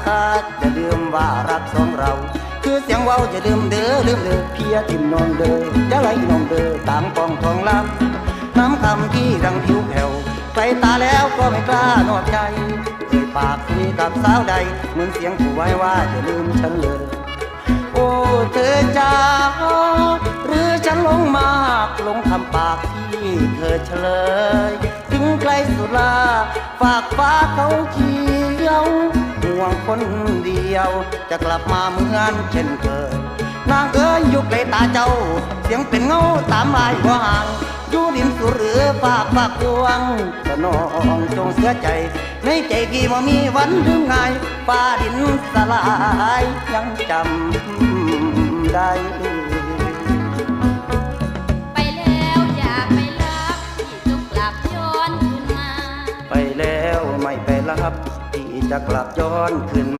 อย่าลืมว่ารักสองเราคือเสียงเว้าอย่าลืมเด้อลืมเด้อเพียทิมนองเด้อจะไหลนองเด้อตามกองทองลำน้ำคำที่ดังผิวแผ่วไกลตาแล้วก็ไม่กล้านอกใจเอ่ยปากคุยกับสาวใดเหมือนเสียงผู้ไว้ว่าอย่าลืมฉันเลยโอ้เธอจ้าหรือฉันหลงมากหลงคำปากที่เธอเฉลยถึงไกลสุดลาฝากฟ้าเขาเขียวห่วงคนเดียวจะกลับมาเหมือนเช่นเคยนางเอ๋ยอยู่ไกลตาเจ้าเสียงเป็นเงาตามลายบ่ห่างอยู่ดินสุดหรือฝากดวงก็น้องจงเสียใจในใจพี่ว่ามีวันลืมง่ายฟ้าดินสลายยังจำได้ไปแล้วอย่าไปรับพี่จงกลับย้อนคืนมาไปแล้วไม่ไปรับที่จะกลับย้อนคืน